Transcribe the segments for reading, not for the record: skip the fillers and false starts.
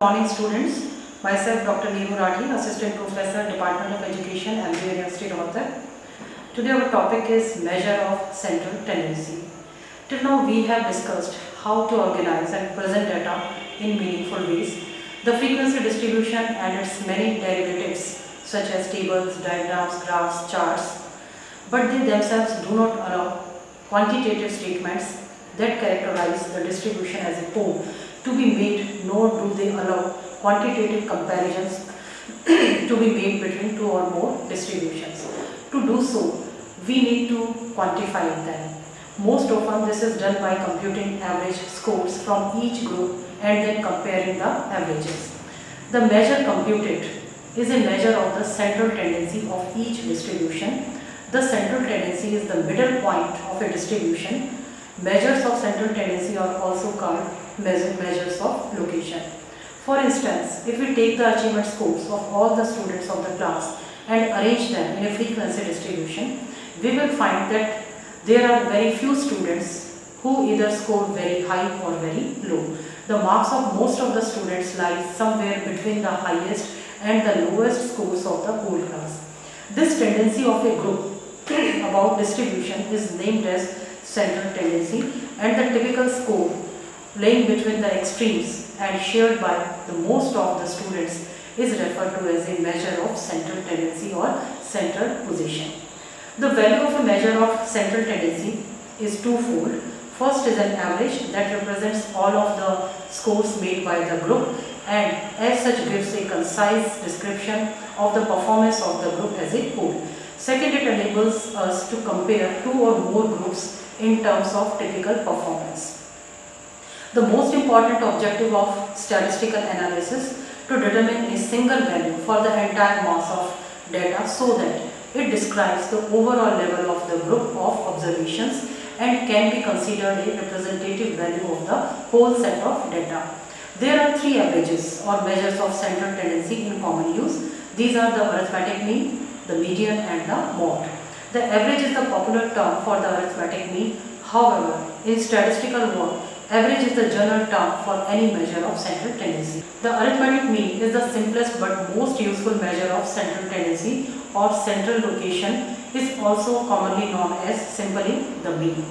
Morning students, myself Dr. Neeru Rathi, Assistant Professor, Department of Education, MBA University, Rohtak. Today our topic is measure of central tendency. Till now we have discussed how to organize and present data in meaningful ways, the frequency distribution and its many derivatives such as tables, diagrams, graphs, charts, but they themselves do not allow quantitative statements that characterize the distribution as a whole to be made, nor do they allow quantitative comparisons to be made between two or more distributions. To do so, we need to quantify them. Most often this is done by computing average scores from each group and then comparing the averages. The measure computed is a measure of the central tendency of each distribution. The central tendency is the middle point of a distribution. Measures of central tendency are also called measures of location. For instance, if we take the achievement scores of all the students of the class and arrange them in a frequency distribution, we will find that there are very few students who either score very high or very low. The marks of most of the students lie somewhere between the highest and the lowest scores of the whole class. This tendency of a group about distribution is named as central tendency, and the typical score lying between the extremes and shared by the most of the students is referred to as a measure of central tendency or central position. The value of a measure of central tendency is twofold. First is an average that represents all of the scores made by the group and as such gives a concise description of the performance of the group as a whole. Second, it enables us to compare two or more groups in terms of typical performance. The most important objective of statistical analysis to determine a single value for the entire mass of data so that it describes the overall level of the group of observations and can be considered a representative value of the whole set of data. There are three averages or measures of central tendency in common use. These are the arithmetic mean, the median and the mode. The average is the popular term for the arithmetic mean. However, in statistical work, average is the general term for any measure of central tendency. The arithmetic mean is the simplest but most useful measure of central tendency or central location, is also commonly known as simply the mean.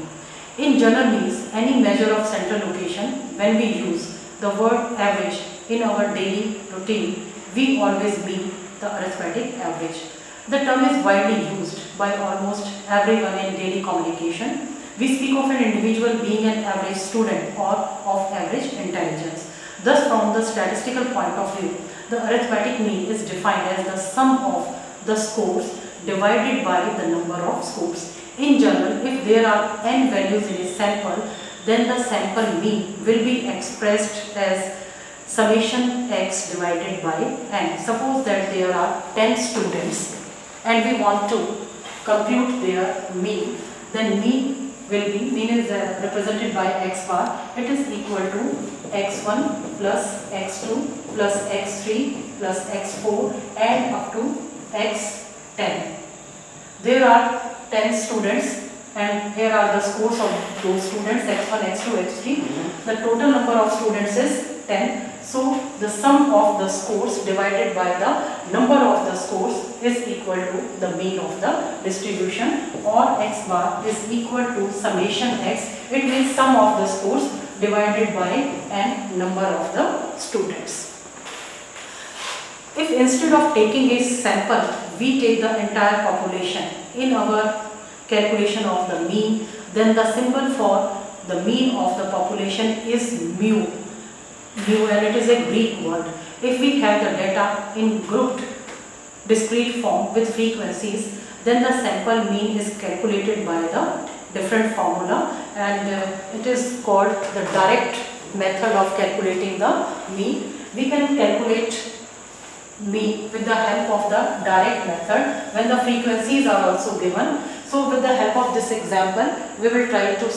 In general means any measure of central location, when we use the word average in our daily routine, we always mean the arithmetic average. The term is widely used by almost everyone in daily communication. We speak of an individual being an average student or of average intelligence. Thus, from the statistical point of view, the arithmetic mean is defined as the sum of the scores divided by the number of scores. In general, if there are n values in a sample, then the sample mean will be expressed as summation x divided by n. Suppose that there are 10 students and we want to compute their mean, then mean is represented by x bar. It is equal to x1 plus x2 plus x3 plus x4 and up to x10. There are 10 students and here are the scores of those students x1, x2, x3. The total number of students is 10. So the sum of the scores divided by the number of the scores is equal to the mean of the distribution, or x bar is equal to summation x. It means sum of the scores divided by n number of the students. If instead of taking a sample, we take the entire population in our calculation of the mean, then the symbol for the mean of the population is mu, and it is a Greek word. If we have the data in grouped discrete form with frequencies, then the sample mean is calculated by the different formula, and it is called the direct method of calculating the mean. We can calculate mean with the help of the direct method when the frequencies are also given. So with the help of this example, we will try to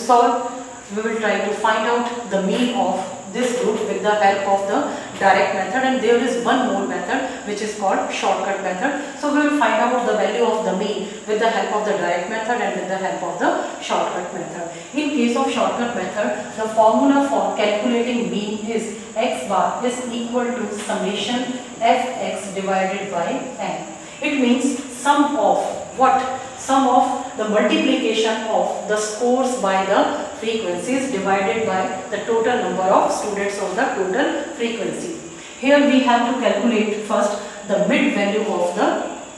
find out the mean of this route with the help of the direct method, and there is one more method which is called shortcut method. So we will find out the value of the mean with the help of the direct method and with the help of the shortcut method. In case of shortcut method, the formula for calculating mean is x bar is equal to summation fx divided by n. It means sum of what? Sum of the multiplication of the scores by the frequencies divided by the total number of students of the total frequency. Here we have to calculate first the mid value of the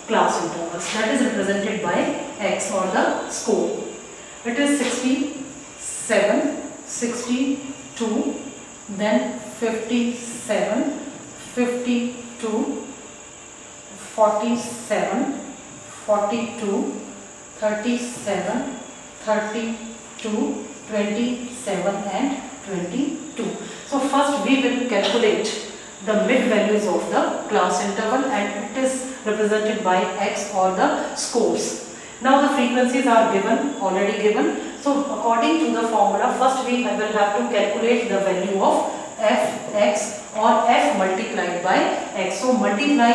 class intervals, that is represented by x or the score. It is 67, 62, then 57, 52, 47, 42, 37, 32, 27 and 22. So first we will calculate the mid values of the class interval, and it is represented by x or the scores. Now the frequencies are given, already given. So according to the formula, first we will have to calculate the value of fx or f multiplied by x. So multiply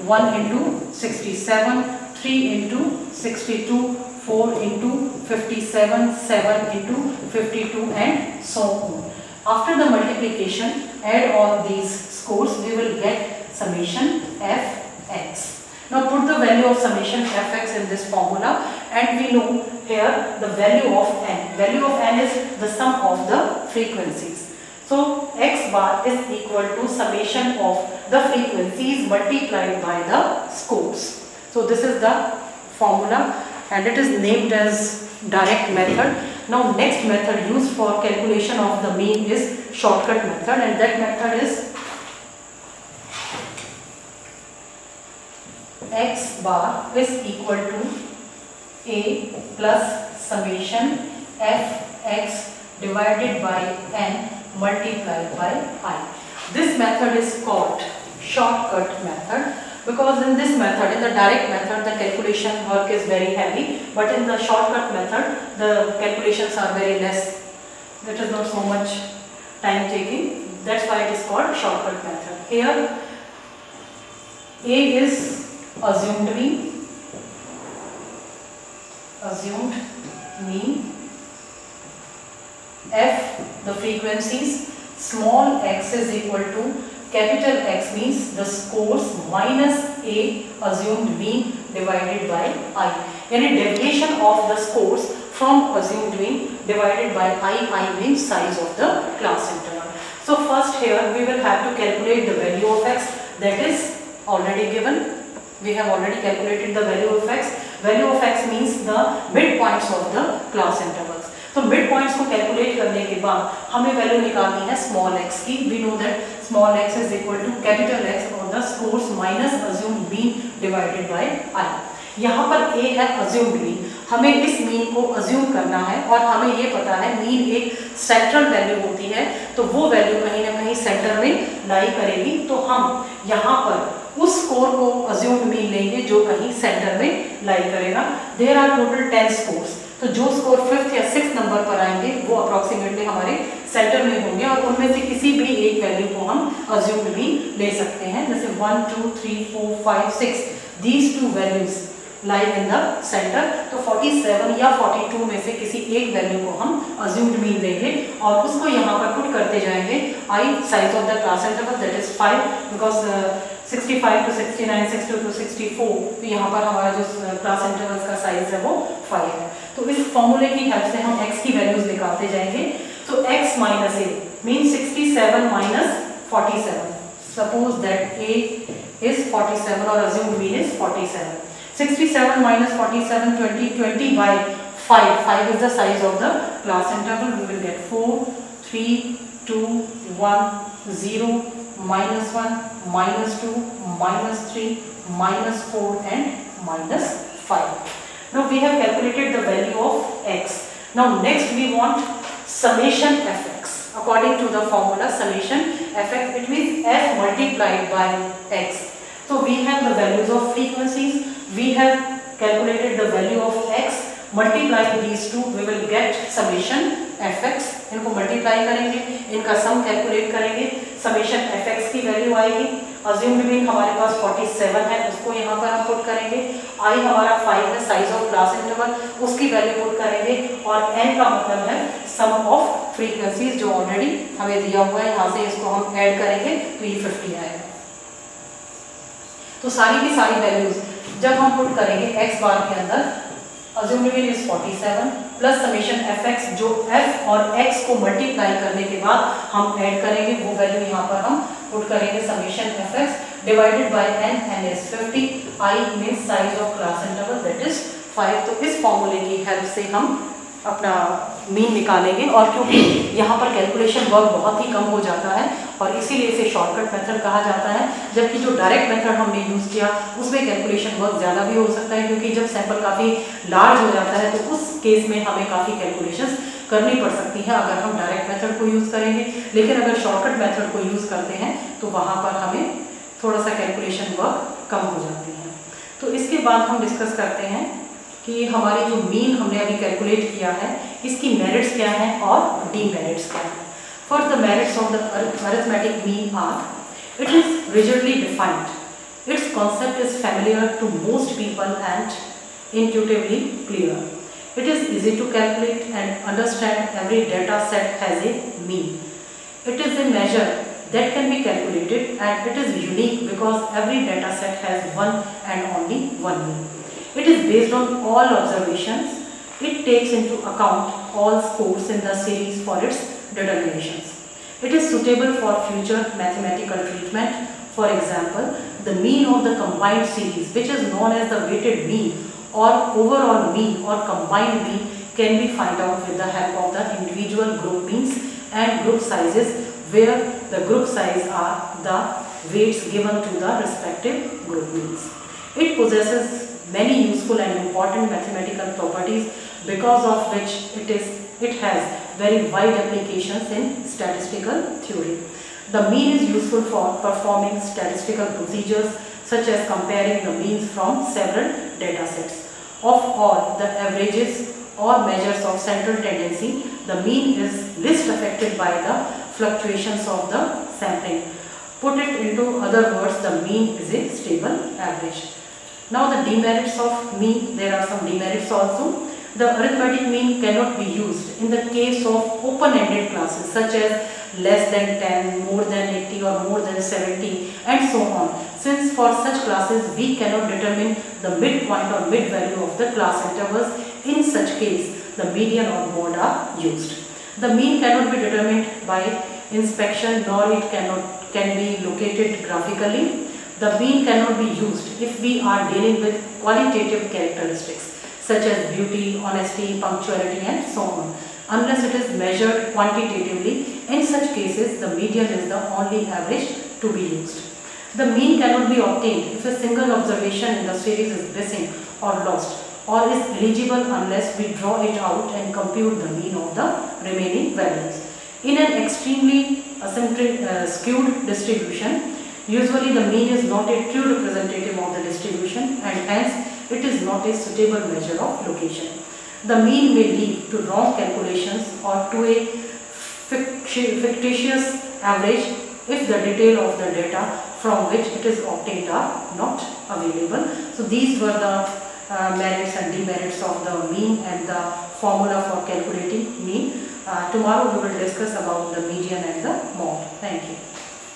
1 into 67, 3 into 62, 4 into 57, 7 into 52 and so on. After the multiplication, add all these scores, we will get summation fx. Now put the value of summation fx in this formula, and we know here the value of n. Value of n is the sum of the frequencies. So x bar is equal to summation of the frequencies multiplied by the scores. So this is the formula, and it is named as direct method. Now next method used for calculation of the mean is shortcut method, and that method is x bar is equal to a plus summation fx divided by n multiplied by I. This method is called shortcut method, because in this method, in the direct method, the calculation work is very heavy, but in the shortcut method the calculations are very less. That is not so much time taking. That's why it is called shortcut method. Here A is assumed mean, f the frequencies, small x is equal to capital X means the scores minus A assumed mean divided by I. Any deviation of the scores from assumed mean divided by I means size of the class interval. So first here we will have to calculate the value of x, that is already given. We have already calculated the value of x. Value of x means the midpoints of the class intervals. तो mid points को calculate करने के बाद हमें value निकालनी है small x की. We know that small x is equal to capital X और the scores minus assumed mean divided by I. यहाँ पर A है अज्यूम्ड मीन, हमें इस मीन को अज्यूम करना है और हमें ये पता है मीन एक सेंट्रल वैल्यू होती है, तो वो वैल्यू कहीं ना कहीं सेंटर में लाई करेगी. तो हम यहाँ पर उस स्कोर को अज्यूम्ड मीन लेंगे जो कहीं सेंटर में लाई करेगा. देयर आर टोटल 10 स्कोर्स, तो जो स्कोर 5th या 6th नंबर पर आएंगे वो अप्रॉक्सीमेटली हमारे सेंटर में होंगे और उनमें से किसी भी एक वैल्यू को हम अज्यूम्ड मीन ले सकते हैं. जैसे 1 2 3 4 5 6 these two values lie in the centre. तो 47 या 42 में से किसी एक वैल्यू को हम अज्यूम्ड मीन लेंगे और उसको यहाँ पर पुट करते जाएंगे. I size of the class interval that is 5, because 65 to 69, 62 to 64, तो यहाँ पर हमारा जो क्लास इंटरवल्स का साइज है वो 5 है. तो इस फॉर्मूले की हेल्प से हम x की वैल्यूज निकालते जाएंगे. तो x minus a mean 67 minus 47. Suppose that a is 47 और assumed mean is 47. 67 minus 47, 20, 20 by 5. 5 is the size of the class interval. We will get 4, 3, 2, 1, 0, minus 1, minus 2, minus 3, minus 4 and minus 5. Now we have calculated the value of x. Now next we want summation fx. According to the formula summation fx, it means f multiplied by x. So we have the values of frequencies, we have calculated the value of x, multiplying these two we will get summation F x, इनको multiply करेंगे, इनका सम calculate करेंगे, summation F x की value आएगी। Assumed mean हमारे पास 47 है, उसको यहाँ पर हम पुट करेंगे। आई हमारा 5 है, साइज ऑफ क्लास इंटरवल, उसकी वैल्यू पुट करेंगे। और एन का मतलब है सम ऑफ फ्रीक्वेंसीज जो ऑलरेडी हमें दिया हुआ है, यहाँ से इसको हम ऐड करेंगे तो ये 50 आएगा। तो सारी की सारी वैल्यूज जब हम पुट करेंगे x बार के अंदर, assumed mean is 47 plus summation F x, जो f और x को मल्टीप्लाई करने के बाद हम ऐड करेंगे, वो वैल्यू यहाँ पर हम पुट करेंगे summation F x divided by n is 50, i means size of class interval that is 5। तो इस फॉर्मूले की हेल्प से हम अपना मीन निकालेंगे। और क्योंकि यहाँ पर कैलकुलेशन वर्क बहुत ही कम हो जाता है और इसीलिए इसे शॉर्टकट मेथड कहा जाता है, जबकि जो डायरेक्ट मेथड हमने यूज़ किया उसमें कैलकुलेशन वर्क ज़्यादा भी हो सकता है, क्योंकि जब सैंपल काफ़ी लार्ज हो जाता है तो उस केस में हमें काफ़ी कैलकुलेशंस करनी पड़ सकती है अगर हम डायरेक्ट मेथड को यूज़ करेंगे। लेकिन अगर शॉर्टकट मेथड को यूज़ करते हैं तो वहाँ पर हमें थोड़ा सा कैलकुलेशन वर्क कम हो जाती है। तो इसके बाद हम डिस्कस करते हैं कि हमारी जो मीन हमने अभी कैलकुलेट किया है, इसकी मेरिट्स क्या हैं और डीमेरिट्स क्या हैं। For the merits of the arithmetic mean are, it is rigidly defined, its concept is familiar to most people and intuitively clear, it is easy to calculate and understand every data set has a mean, it is a measure that can be calculated and it is unique because every data set has one and only one mean. It is based on all observations. It takes into account all scores in the series for its determinations. It is suitable for future mathematical treatment. For example, the mean of the combined series, which is known as the weighted mean or overall mean or combined mean, can be found out with the help of the individual group means and group sizes, where the group size are the weights given to the respective group means. It possesses many useful and important mathematical properties, because of which it has very wide applications in statistical theory. The mean is useful for performing statistical procedures such as comparing the means from several data sets. Of all the averages or measures of central tendency, the mean is least affected by the fluctuations of the sampling. Put it into other words, the mean is a stable average. Now the demerits of mean, there are some demerits also. The arithmetic mean cannot be used in the case of open-ended classes such as less than 10, more than 80 or more than 70 and so on, since for such classes we cannot determine the midpoint or mid value of the class intervals. In such case, the median or mode are used. The mean cannot be determined by inspection, nor it can be located graphically. The mean cannot be used if we are dealing with qualitative characteristics such as beauty, honesty, punctuality and so on, unless it is measured quantitatively. In such cases, the median is the only average to be used. The mean cannot be obtained if a single observation in the series is missing or lost or is eligible unless we draw it out and compute the mean of the remaining values. In an extremely skewed distribution, usually the mean is not a true representative of the distribution and hence it is not a suitable measure of location. The mean may lead to wrong calculations or to a fictitious average if the detail of the data from which it is obtained are not available. So these were the merits and demerits of the mean and the formula for calculating mean. Tomorrow we will discuss about the median and the mode. Thank you.